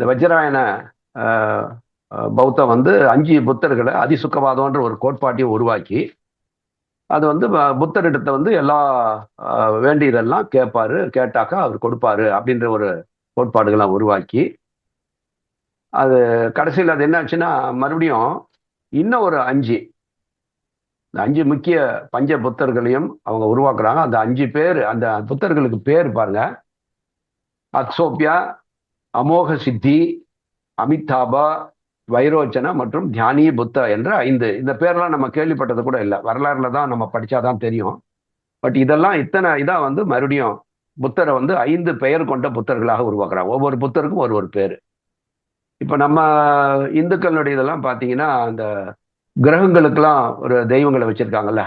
இந்த வஜ்ராயன பௌத்தம் வந்து 5 புத்தர்களை அதிசுக்கவாதம்ன்ற ஒரு கோட்பாட்டையும் உருவாக்கி அது வந்து புத்தரிடத்தை வந்து எல்லா வேண்டியதெல்லாம் கேட்பாரு, கேட்டாக்கா அவர் கொடுப்பாரு அப்படின்ற ஒரு கோட்பாடுகள்லாம் உருவாக்கி அது கடைசியில் அது என்ன ஆச்சுன்னா மறுபடியும் இன்னும் ஒரு 5 முக்கிய பஞ்ச புத்தர்களையும் அவங்க உருவாக்குறாங்க. அந்த 5 பேர், அந்த புத்தர்களுக்கு பேர் பாருங்க: அக்ஷோபியா, அமோக சித்தி, அமிதாபா, வைரோச்சன மற்றும் தியானி புத்தா என்ற 5. இந்த பேர்லாம் நம்ம கேள்விப்பட்டது கூட இல்லை, வரலாறுல தான் நம்ம படிச்சாதான் தெரியும். பட் இதெல்லாம் இத்தனை இதா வந்து மறுபடியும் புத்தரை வந்து 5 பெயர் கொண்ட புத்தர்களாக உருவாக்குறாங்க. ஒவ்வொரு புத்தருக்கும் ஒரு பேர். இப்ப நம்ம இந்துக்களுடைய இதெல்லாம் பாத்தீங்கன்னா அந்த கிரகங்களுக்கெல்லாம் ஒரு தெய்வங்களை வச்சிருக்காங்கல்ல,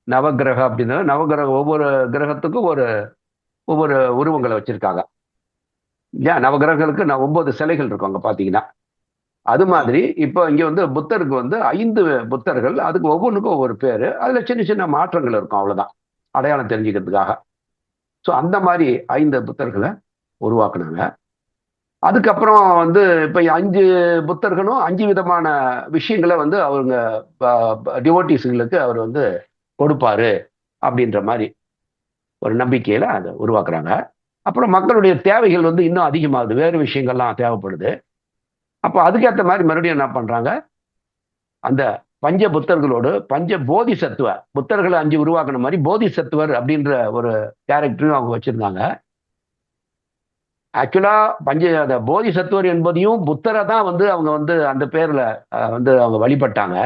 நவகிரக அப்படின்னு. நவகிரகம் ஒவ்வொரு கிரகத்துக்கும் ஒவ்வொரு உருவங்களை வச்சிருக்காங்க. ஏன் நவகிரகங்களுக்கு 9 சிலைகள் இருக்கும் அங்க பாத்தீங்கன்னா. அது மாதிரி இப்போ இங்க வந்து புத்தருக்கு வந்து 5 புத்தர்கள், அதுக்கு ஒவ்வொன்றுக்கும் ஒவ்வொரு பேரு. அதுல சின்ன சின்ன மாற்றங்கள் இருக்கும், அவ்வளவுதான், அடையாளம் தெரிஞ்சுக்கிறதுக்காக. ஸோ அந்த மாதிரி 5 புத்தர்களை உருவாக்குனாங்க. அதுக்கப்புறம் வந்து இப்ப 5 புத்தர்களும் 5 விதமான விஷயங்களை வந்து அவங்க டிவோட்டிஸ்களுக்கு அவர் வந்து கொடுப்பாரு அப்படின்ற மாதிரி ஒரு நம்பிக்கையில அதை உருவாக்குறாங்க. அப்புறம் மக்களுடைய தேவைகள் வந்து இன்னும் அதிகமாகுது, வேறு விஷயங்கள்லாம் தேவைப்படுது. அப்ப அதுக்கேற்ற மாதிரி மறுபடியும் என்ன பண்றாங்க, அந்த பஞ்ச புத்தர்களோடு பஞ்ச போதிசத்துவ புத்தர்களை 5 உருவாக்குன மாதிரி போதிசத்துவர் அப்படின்ற ஒரு கேரக்டரும் அவங்க வச்சிருந்தாங்க. ஆக்சுவலா அந்த போதிசத்துவர் என்பதையும் புத்தரை தான் வந்து அவங்க வந்து அந்த பேர்ல வந்து அவங்க வழிபட்டாங்க.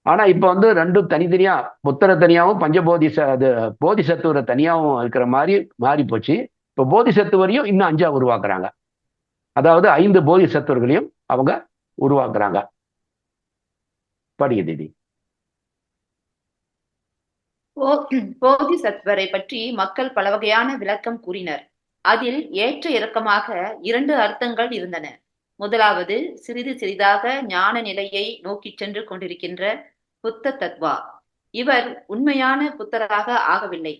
ஆனா இப்ப வந்து ரெண்டும் தனித்தனியா, புத்தரை தனியாவும் அது போதிசத்துவரை தனியாவும் இருக்கிற மாதிரி மாறி போச்சு. இப்ப போதிசத்துவரையும் இன்னும் 5ஆ உருவாக்குறாங்க. அதாவது 5 போதிசத்துவர்களையும் அவங்க உருவாக்குறாங்க. படிங்க தீதி. போதிசத்வரை பற்றி மக்கள் பல வகையான விளக்கம் கூறினர். அதில் ஏற்ற இறக்கமாக 2 அர்த்தங்கள் இருந்தன. முதலாவது, சிறிது சிறிதாக ஞான நிலையை நோக்கி சென்று கொண்டிருக்கின்ற புத்த தத்வா. இவர் உண்மையான புத்தராக ஆகவில்லை.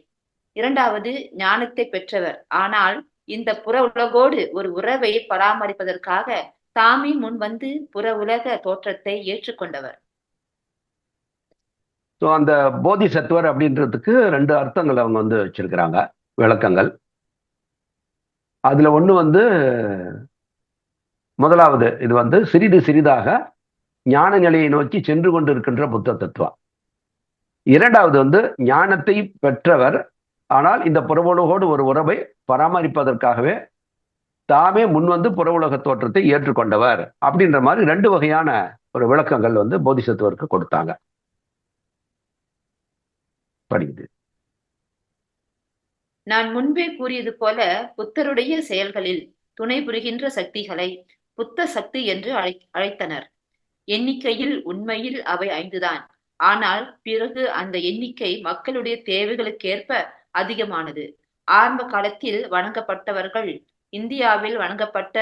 இரண்டாவது, ஞானத்தை பெற்றவர், ஆனால் இந்த புற உலகோடு ஒரு உறவை பராமரிப்பதற்காக தாமே முன் வந்து புற உலக தோற்றத்தை ஏற்றுக்கொண்டவர். ஸோ அந்த போதிசத்துவர் அப்படின்றதுக்கு 2 அர்த்தங்கள் அவங்க வந்து வச்சிருக்கிறாங்க, விளக்கங்கள். அதுல ஒண்ணு வந்து முதலாவது, இது வந்து சிறிது சிறிதாக ஞான நிலையை நோக்கி சென்று கொண்டு இருக்கின்ற புத்த தத்துவா. இரண்டாவது வந்து ஞானத்தை பெற்றவர், ஆனால் இந்த புறவுலகோடு ஒரு உறவை பராமரிப்பதற்காகவே தாமே முன் வந்து புற உலக தோற்றத்தை ஏற்றுக்கொண்டவர் அப்படின்ற மாதிரி 2 வகையான ஒரு விளக்கங்கள் வந்து போதிசத்துவருக்கு கொடுத்தாங்க. படிக்குது. நான் முன்பே கூறியது போல புத்தருடைய செயல்களில் துணை புரிகின்ற சக்திகளை புத்த சக்தி என்று அழைத்தனர். எண்ணிக்கையில் உண்மையில் அவை 5 தான். ஆனால் பிறகு அந்த எண்ணிக்கை மக்களுடைய தேவைகளுக்கேற்ப அதிகமானது. ஆரம்ப காலத்தில் வணங்கப்பட்டவர்கள் இந்தியாவில் வணங்கப்பட்ட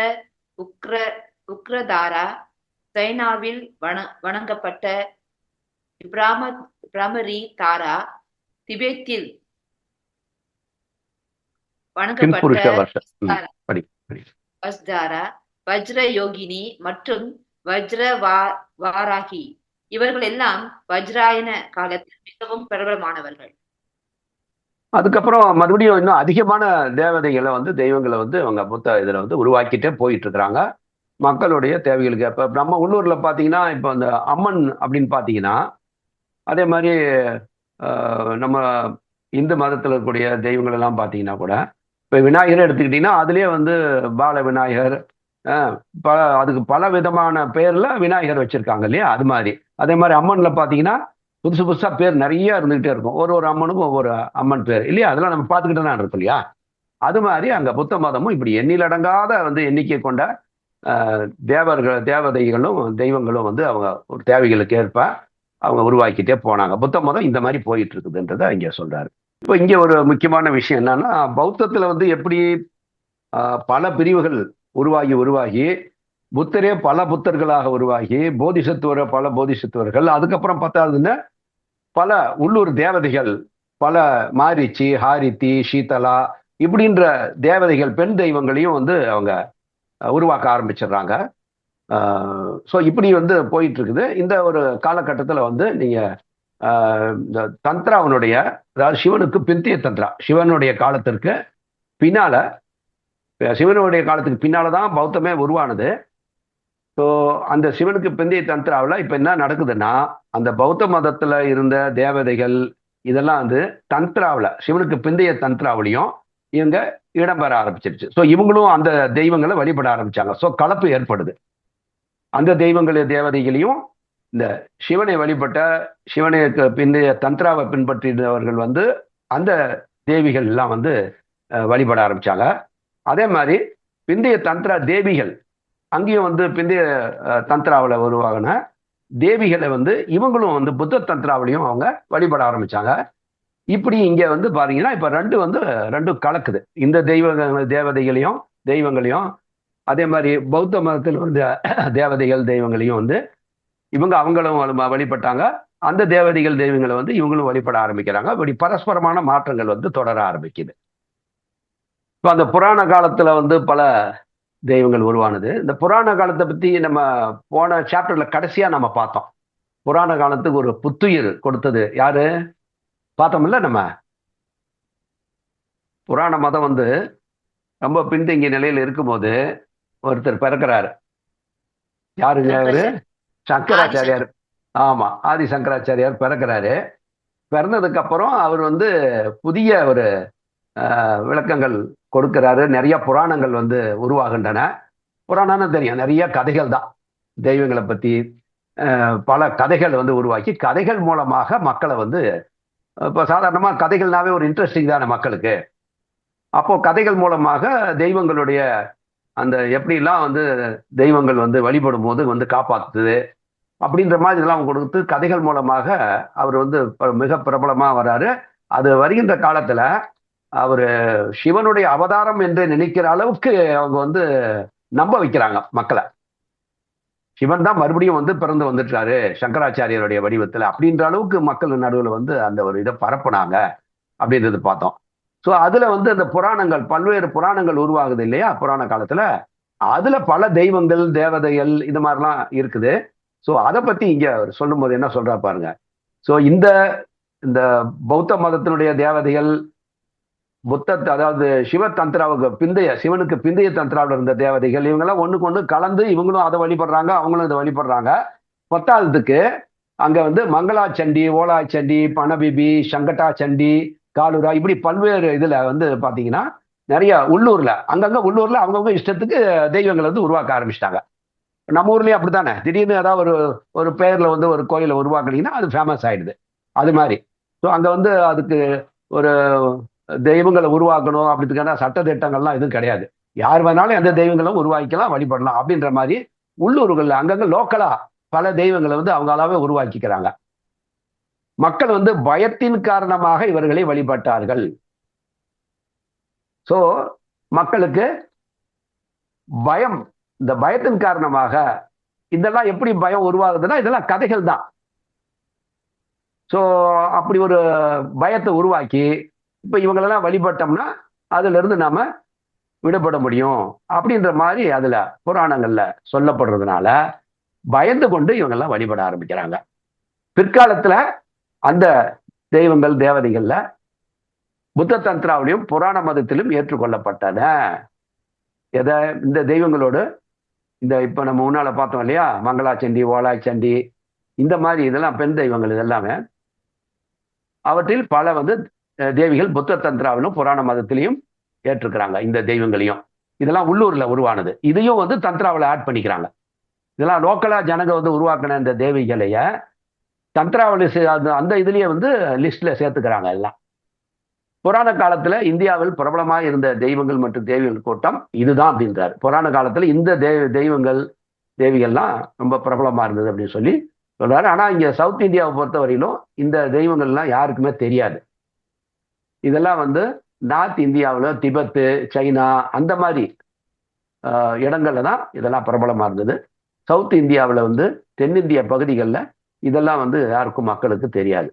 உக்ரதாரா, சைனாவில் வணங்கப்பட்ட பிரமரி தாரா, திபெத்தில் வணங்கப்பட்ட வஜ்ர யோகினி மற்றும் வாராகி, இவர்கள் எல்லாம் வஜ்ராயன காலத்தில் மிகவும் பிரபலமானவர்கள். அதுக்கப்புறம் மறுபடியும் இன்னும் அதிகமான தேவதைகளை வந்து தெய்வங்களை வந்து அவங்க புத்த இதுல வந்து உருவாக்கிட்டே போயிட்டு இருக்கிறாங்க மக்களுடைய தேவைகளுக்கு. இப்ப நம்ம உள்ளூர்ல பாத்தீங்கன்னா இப்ப அந்த அம்மன் அப்படின்னு பாத்தீங்கன்னா, அதே மாதிரி நம்ம இந்து மதத்துல இருக்கக்கூடிய தெய்வங்கள் எல்லாம் பாத்தீங்கன்னா கூட, இப்ப விநாயகர் எடுத்துக்கிட்டீங்கன்னா அதுலயே வந்து பால விநாயகர், அதுக்கு பல விதமான பேர்ல விநாயகர் வச்சிருக்காங்க இல்லையா. அது மாதிரி அதே மாதிரி அம்மன்ல பாத்தீங்கன்னா புதுசு புதுசா பேர் நிறைய இருந்துகிட்டே இருக்கும். ஒரு அம்மனுக்கும் ஒவ்வொரு அம்மன் பேர் இல்லையா, அதெல்லாம் நம்ம பார்த்துக்கிட்டு தான் இருக்கும் இல்லையா. அது மாதிரி அங்க புத்த மதமும் இப்படி எண்ணிலடங்காத வந்து எண்ணிக்கை கொண்ட தேவதைகளும் தெய்வங்களும் வந்து அவங்க ஒரு தேவைகளுக்கு ஏற்ப அவங்க உருவாக்கிட்டே போனாங்க. புத்த மதம் இந்த மாதிரி போயிட்டு இருக்குதுன்றதை இங்க சொல்றாரு. இப்போ இங்க ஒரு முக்கியமான விஷயம் என்னன்னா, பௌத்தத்துல வந்து எப்படி பல பிரிவுகள் உருவாகி புத்தரே பல புத்தர்களாக உருவாகி போதிசத்துவர பல போதிசத்துவர்கள், அதுக்கப்புறம் பார்த்தாதுன்னா பல உள்ளூர் தேவதைகள், பல மாரிச்சி, ஹாரித்தி, சீதலா இப்படின்ற தேவதைகள், பெண் தெய்வங்களையும் வந்து அவங்க உருவாக்க ஆரம்பிச்சிடுறாங்க. ஸோ இப்படி வந்து போயிட்டு இருக்குது. இந்த ஒரு காலகட்டத்தில் வந்து நீங்க இந்த தந்த்ராவனுடைய, அதாவது சிவனுக்கு பிந்தைய தந்த்ரா, சிவனுடைய காலத்திற்கு பின்னால, சிவனுடைய காலத்துக்கு பின்னால தான் பௌத்தமே உருவானது. ஸோ அந்த சிவனுக்கு பிந்தைய தந்த்ராவில் இப்போ என்ன நடக்குதுன்னா, அந்த பௌத்த மதத்தில் இருந்த தேவதைகள் இதெல்லாம் வந்து தந்த்ராவில், சிவனுக்கு பிந்தைய தந்த்ராவிலையும் இவங்க இடம்பெற ஆரம்பிச்சிருச்சு. ஸோ இவங்களும் அந்த தெய்வங்களை வழிபட ஆரம்பிச்சாங்க. ஸோ கலப்பு ஏற்படுது. அந்த தெய்வங்கள் தேவதைகளையும் இந்த சிவனை வழிபட்ட, சிவனுக்கு பிந்தைய தந்த்ராவை பின்பற்றினவர்கள் வந்து அந்த தேவிகள் எல்லாம் வந்து வழிபட ஆரம்பிச்சாங்க. அதே மாதிரி பிந்தைய தந்த்ரா தேவிகள், அங்கேயும் வந்து பிந்தைய தந்த்ராவில் உருவாகின தேவிகளை வந்து இவங்களும் வந்து புத்த தந்த்ராவிலையும் அவங்க வழிபட ஆரம்பிச்சாங்க. இப்படி இங்க வந்து பாத்தீங்கன்னா இப்ப ரெண்டும் கலக்குது. இந்த தேவதைகளையும் தெய்வங்களையும், அதே மாதிரி பௌத்த மதத்தில் வந்து தேவதைகள் தெய்வங்களையும் வந்து அவங்களும் வழிபட்டாங்க. அந்த தேவதைகள் தெய்வங்களை வந்து இவங்களும் வழிபட ஆரம்பிக்கிறாங்க. இப்படி பரஸ்பரமான மாற்றங்கள் வந்து தொடர ஆரம்பிக்குது. இப்போ அந்த புராண காலத்துல வந்து பல தெய்வங்கள் உருவானது. இந்த புராண காலத்தை பத்தி நம்ம போன சாப்டர்ல கடைசியா நம்ம பார்த்தோம். புராண காலத்துக்கு ஒரு புத்துயிர் கொடுத்தது யாரு பார்த்தோம்ல நம்ம. புராண மதம் வந்து ரொம்ப பின்தங்கிய நிலையில் இருக்கும்போது ஒருத்தர் பிறக்கிறாரு. யாருங்க அவரு? சங்கராச்சாரியார். ஆமா, ஆதி சங்கராச்சாரியார் பிறக்கிறாரு. பிறந்ததுக்கு அப்புறம் அவர் வந்து புதிய ஒரு விளக்கங்கள் கொடுக்கிறாரு. நிறைய புராணங்கள் வந்து உருவாகின்றன. புராணம்னு தெரியும், நிறைய கதைகள் தான். தெய்வங்களை பத்தி பல கதைகள் வந்து உருவாக்கி, கதைகள் மூலமாக மக்களை வந்து, இப்போ சாதாரணமா கதைகள்னாவே ஒரு இன்ட்ரெஸ்டிங் தானே மக்களுக்கு. அப்போ கதைகள் மூலமாக தெய்வங்களுடைய அந்த எப்படிலாம் வந்து தெய்வங்கள் வந்து வழிபடும் போது வந்து காப்பாத்துது அப்படின்ற மாதிரி இதெல்லாம் கொடுத்து கதைகள் மூலமாக அவர் வந்து மிக பிரபலமா வர்றாரு. அது வருகின்ற காலத்துல அவரு சிவனுடைய அவதாரம் என்று நினைக்கிற அளவுக்கு அவங்க வந்து நம்ப வைக்கிறாங்க மக்களை. சிவன் தான் மறுபடியும் வந்து பிறந்து வந்துட்டாரு சங்கராச்சாரியருடைய வடிவத்துல அப்படின்ற அளவுக்கு மக்கள் நடுவில் வந்து அந்த ஒரு இதை பரப்புனாங்க அப்படின்றது பார்த்தோம். ஸோ அதுல வந்து அந்த புராணங்கள், பல்வேறு புராணங்கள் உருவாகுது இல்லையா புராண காலத்துல. அதுல பல தெய்வங்கள் தேவதைகள் இது மாதிரிலாம் இருக்குது. ஸோ அதை பத்தி இங்க சொல்லும் போது என்ன சொல்றா பாருங்க. ஸோ இந்த இந்த பௌத்த மதத்தினுடைய தேவதைகள், அதாவது சிவ தந்திராவுக்கு பிந்தைய, சிவனுக்கு பிந்தைய தந்திராவில் இருந்த தேவதைகள், இவங்கெல்லாம் ஒண்ணுக்கு ஒண்ணு கலந்து இவங்களும் அதை வழிபடுறாங்க, அவங்களும் இதை வழிபடுறாங்க. பத்தாவதுக்கு அங்க வந்து மங்களாச்சண்டி, ஓலாச்சண்டி, பணபிபி, சங்கட்டா சண்டி, காலுரா, இப்படி பல்வேறு இதுல வந்து பாத்தீங்கன்னா நிறைய உள்ளூர்ல உள்ளூர்ல அவங்கவுங்க இஷ்டத்துக்கு தெய்வங்களை வந்து உருவாக்க ஆரம்பிச்சிட்டாங்க. நம்ம ஊர்லயும் அப்படித்தானே, திடீர்னு ஏதாவது ஒரு பெயர்ல வந்து ஒரு கோயிலை உருவாக்குனீங்கன்னா அது ஃபேமஸ் ஆயிடுது. அது மாதிரி ஸோ அங்க வந்து அதுக்கு ஒரு தெய்வங்களை உருவாக்கணும் அப்படின்றதுக்கான சட்ட திட்டங்கள்லாம் எதுவும் கிடையாது. யார் வேணாலும் எந்த தெய்வங்களும் உருவாக்கிக்கலாம், வழிபடலாம் அப்படின்ற மாதிரி உள்ளூர்கள்ல அங்கங்க லோக்கலா பல தெய்வங்களை வந்து அவங்களாவே உருவாக்கிக்கிறாங்க. மக்கள் வந்து பயத்தின் காரணமாக இவர்களை வழிபட்டார்கள். சோ மக்களுக்கு பயம், இந்த பயத்தின் காரணமாக இதெல்லாம் எப்படி பயம் உருவாகுதுன்னா இதெல்லாம் கதைகள் தான். சோ அப்படி ஒரு பயத்தை உருவாக்கி இப்ப இவங்களெல்லாம் வழிபட்டோம்னா அதுல இருந்து நாம விடுபட முடியும் அப்படின்ற மாதிரி அதுல புராணங்கள்ல சொல்லப்படுறதுனால பயந்து கொண்டு இவங்கெல்லாம் வழிபட ஆரம்பிக்கிறாங்க. பிற்காலத்துல அந்த தெய்வங்கள் தேவதைகள்ல புத்த தந்திராவிலையும் புராண மதத்திலும் ஏற்றுக்கொள்ளப்பட்டன. எதை? இந்த தெய்வங்களோடு இந்த இப்ப நம்ம முன்னால பார்த்தோம் இல்லையா, மங்களாச்சண்டி, ஓலாச்சண்டி, இந்த மாதிரி இதெல்லாம் பெண் தெய்வங்கள் இதெல்லாமே, அவற்றில் பல வந்து தேவிகள் புத்த தந்திராவிலும் புராண மதத்திலையும் ஏற்றுக்கிறாங்க. இந்த தெய்வங்களையும் இதெல்லாம் உள்ளூர்ல உருவானது. இதையும் வந்து தந்திராவில் ஆட் பண்ணிக்கிறாங்க. இதெல்லாம் லோக்கலா ஜனங்க வந்து உருவாக்கின இந்த தேவிகளைய தந்திராவில் அந்த இதுலயே வந்து லிஸ்ட்ல சேர்த்துக்கிறாங்க எல்லாம். புராண காலத்துல இந்தியாவில் பிரபலமாக இருந்த தெய்வங்கள் மற்றும் தேவிகள் கூட்டம் இதுதான் அப்படின்றாரு. புராண காலத்துல இந்த தெய்வங்கள் தேவிகள்லாம் ரொம்ப பிரபலமா இருந்தது அப்படின்னு சொல்லி சொல்றாரு. ஆனா இங்க சவுத் இந்தியாவை பொறுத்த வரையிலும் இந்த தெய்வங்கள்லாம் யாருக்குமே தெரியாது. இதெல்லாம் வந்து நார்த் இந்தியாவில், திபெத்து, சைனா அந்த மாதிரி இடங்கள்ல தான் இதெல்லாம் பிரபலமா இருந்தது. சவுத் இந்தியாவில் வந்து தென்னிந்திய பகுதிகளில் இதெல்லாம் வந்து யாருக்கும் மக்களுக்கு தெரியாது.